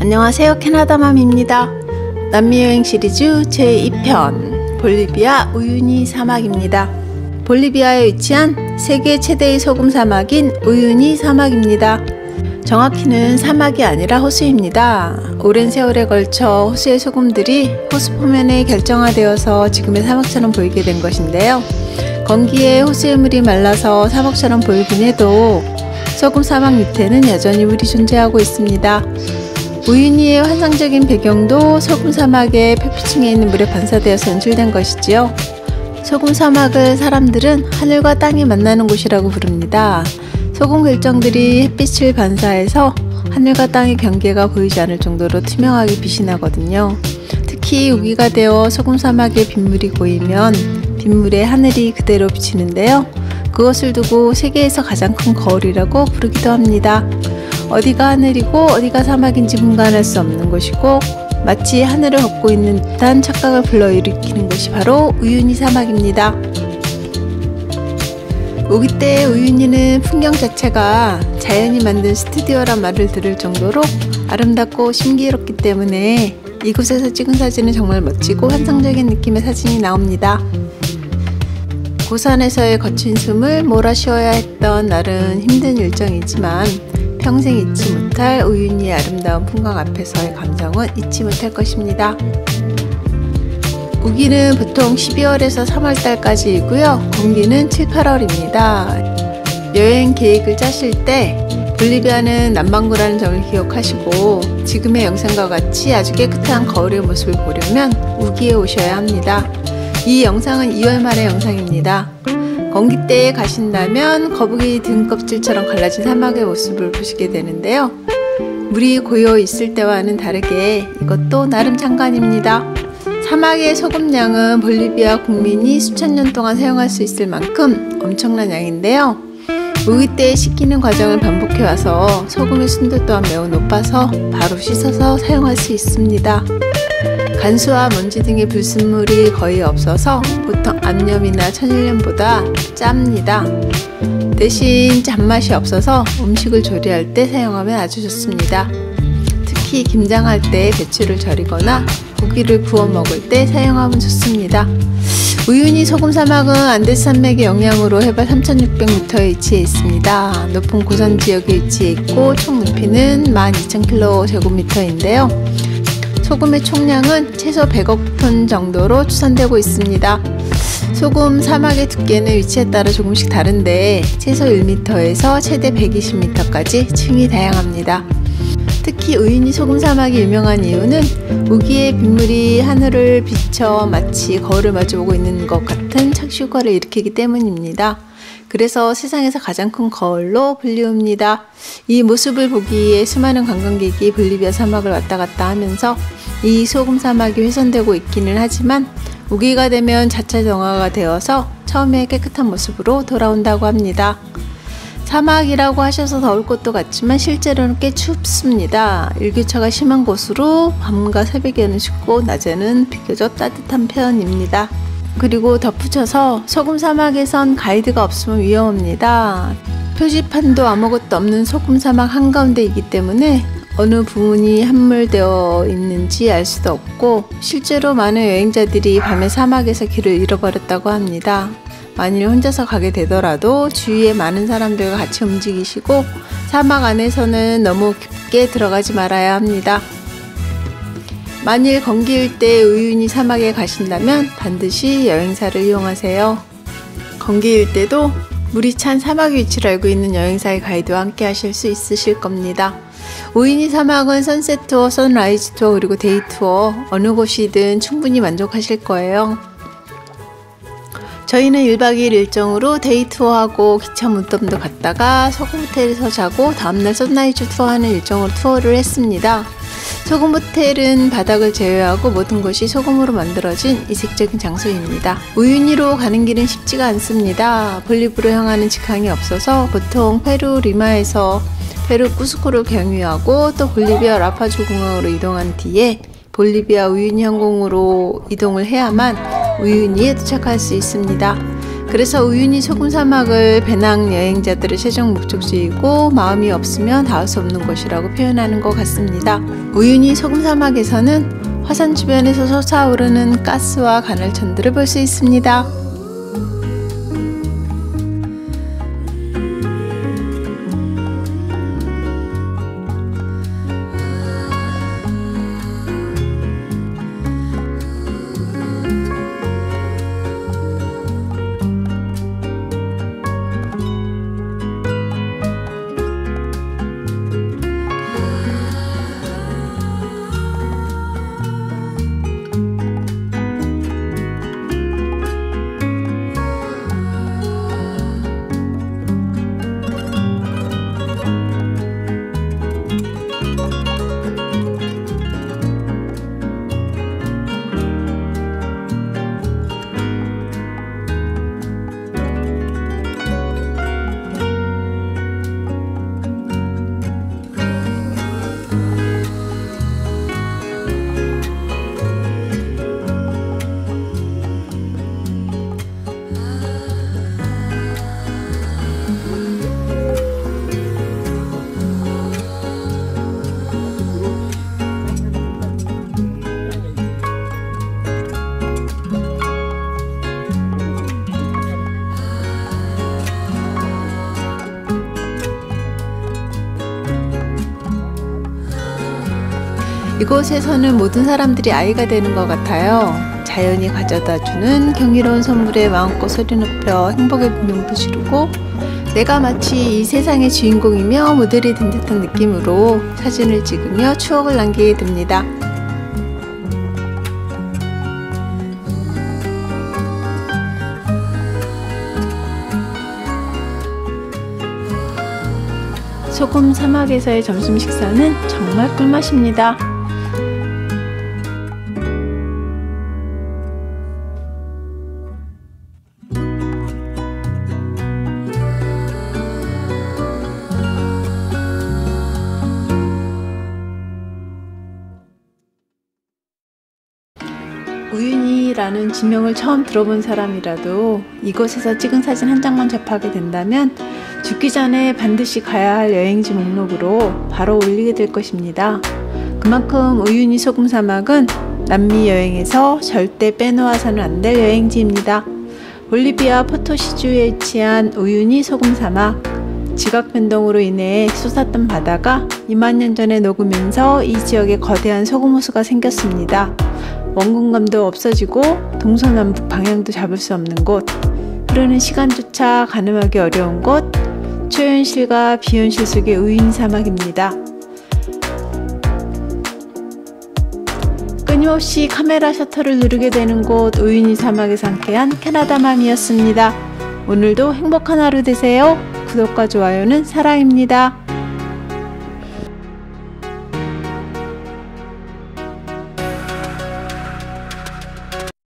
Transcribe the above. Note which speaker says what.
Speaker 1: 안녕하세요, 캐나다맘입니다. 남미여행 시리즈 제2편 볼리비아 우유니 사막입니다. 볼리비아에 위치한 세계 최대의 소금 사막인 우유니 사막입니다. 정확히는 사막이 아니라 호수입니다. 오랜 세월에 걸쳐 호수의 소금들이 호수 표면에 결정화되어서 지금의 사막처럼 보이게 된 것인데요. 건기에 호수의 물이 말라서 사막처럼 보이긴 해도 소금 사막 밑에는 여전히 물이 존재하고 있습니다. 우유니의 환상적인 배경도 소금 사막의 표피층에 있는 물에 반사되어서 연출된 것이지요. 소금 사막을 사람들은 하늘과 땅이 만나는 곳이라고 부릅니다. 소금 결정들이 햇빛을 반사해서 하늘과 땅의 경계가 보이지 않을 정도로 투명하게 빛이 나거든요. 특히 우기가 되어 소금 사막에 빗물이 고이면 빗물에 하늘이 그대로 비치는데요. 그것을 두고 세계에서 가장 큰 거울이라고 부르기도 합니다. 어디가 하늘이고 어디가 사막인지 분간할 수 없는 곳이고 마치 하늘을 걷고 있는 듯한 착각을 불러일으키는 것이 바로 우유니 사막입니다. 우기 때 우유니는 풍경 자체가 자연이 만든 스튜디오란 말을 들을 정도로 아름답고 신기롭기 때문에 이곳에서 찍은 사진은 정말 멋지고 환상적인 느낌의 사진이 나옵니다. 고산에서의 거친 숨을 몰아쉬어야 했던 날은 힘든 일정이지만 평생 잊지 못할 우유니의 아름다운 풍광 앞에서의 감정은 잊지 못할 것입니다. 우기는 보통 12월에서 3월달까지이고요. 건기는 7, 8월입니다. 여행 계획을 짜실 때 볼리비아는 남반구라는 점을 기억하시고 지금의 영상과 같이 아주 깨끗한 거울의 모습을 보려면 우기에 오셔야 합니다. 이 영상은 2월 말의 영상입니다. 건기 때에 가신다면 거북이 등껍질처럼 갈라진 사막의 모습을 보시게 되는데요. 물이 고여 있을 때와는 다르게 이것도 나름 장관입니다. 사막의 소금량은 볼리비아 국민이 수천 년 동안 사용할 수 있을 만큼 엄청난 양인데요. 우기 때 식히는 과정을 반복해와서 소금의 순도 또한 매우 높아서 바로 씻어서 사용할 수 있습니다. 간수와 먼지 등의 불순물이 거의 없어서 보통 암염이나 천일염보다 짭니다. 대신 짠맛이 없어서 음식을 조리할 때 사용하면 아주 좋습니다. 특히 김장할 때 배추를 절이거나 고기를 구워 먹을 때 사용하면 좋습니다. 우유니 소금 사막은 안데스 산맥의 영향으로 해발 3600m에 위치해 있습니다. 높은 고산 지역에 위치해 있고 총 높이는 12,000km/제곱미터인데요. 소금의 총량은 최소 100억 톤 정도로 추산되고 있습니다. 소금 사막의 두께는 위치에 따라 조금씩 다른데 최소 1m에서 최대 120m까지 층이 다양합니다. 특히 우유니 소금 사막이 유명한 이유는 우기에 빗물이 하늘을 비쳐 마치 거울을 마주보고 있는 것 같은 착시효과를 일으키기 때문입니다. 그래서 세상에서 가장 큰 거울로 불리웁니다. 이 모습을 보기 위해 수많은 관광객이 볼리비아 사막을 왔다 갔다 하면서 이 소금 사막이 훼손되고 있기는 하지만 우기가 되면 자체 정화가 되어서 처음에 깨끗한 모습으로 돌아온다고 합니다. 사막이라고 하셔서 더울 것도 같지만 실제로는 꽤 춥습니다. 일교차가 심한 곳으로 밤과 새벽에는 춥고 낮에는 비교적 따뜻한 편입니다. 그리고 덧붙여서 소금 사막에선 가이드가 없으면 위험합니다. 표지판도 아무것도 없는 소금 사막 한가운데이기 때문에 어느 부분이 함몰되어 있는지 알 수도 없고 실제로 많은 여행자들이 밤에 사막에서 길을 잃어버렸다고 합니다. 만일 혼자서 가게 되더라도 주위에 많은 사람들과 같이 움직이시고 사막 안에서는 너무 깊게 들어가지 말아야 합니다. 만일 건기일 때 우유니 사막에 가신다면 반드시 여행사를 이용하세요. 건기일 때도 물이 찬 사막의 위치를 알고 있는 여행사의 가이드와 함께 하실 수 있으실 겁니다. 우유니 사막은 선셋 투어, 선라이즈 투어 그리고 데이 투어 어느 곳이든 충분히 만족하실 거예요. 저희는 1박 2일 일정으로 데이 투어하고 기차 무덤도 갔다가 소금 호텔에서 자고 다음날 선라이즈 투어하는 일정으로 투어를 했습니다. 소금 호텔은 바닥을 제외하고 모든 것이 소금으로 만들어진 이색적인 장소입니다. 우유니로 가는 길은 쉽지가 않습니다. 볼리브로 향하는 직항이 없어서 보통 페루 리마에서 페루 쿠스코를 경유하고 또 볼리비아 라파주 공항으로 이동한 뒤에 볼리비아 우유니 항공으로 이동을 해야만 우유니에 도착할 수 있습니다. 그래서 우유니 소금 사막을 배낭 여행자들의 최종 목적지이고 마음이 없으면 닿을 수 없는 곳이라고 표현하는 것 같습니다. 우유니 소금 사막에서는 화산 주변에서 솟아오르는 가스와 간헐천들을 볼 수 있습니다. 이곳에서는 모든 사람들이 아이가 되는 것 같아요. 자연이 가져다주는 경이로운 선물에 마음껏 소리 높여 행복의 비명도 지르고 내가 마치 이 세상의 주인공이며 모델이 된 듯한 느낌으로 사진을 찍으며 추억을 남기게 됩니다. 소금 사막에서의 점심 식사는 정말 꿀맛입니다. 우유니라는 지명을 처음 들어본 사람이라도 이곳에서 찍은 사진 한 장만 접하게 된다면 죽기 전에 반드시 가야 할 여행지 목록으로 바로 올리게 될 것입니다. 그만큼 우유니 소금 사막은 남미 여행에서 절대 빼놓아서는 안 될 여행지입니다. 볼리비아 포토시주에 위치한 우유니 소금 사막, 지각 변동으로 인해 솟았던 바다가 2만 년 전에 녹으면서 이 지역에 거대한 소금 호수가 생겼습니다. 원근감도 없어지고 동서남북 방향도 잡을 수 없는 곳, 흐르는 시간조차 가늠하기 어려운 곳, 초현실과 비현실 속의 우유니 사막입니다. 끊임없이 카메라 셔터를 누르게 되는 곳 우유니 사막에서 함께한 캐나다맘이었습니다. 오늘도 행복한 하루 되세요. 구독과 좋아요는 사랑입니다.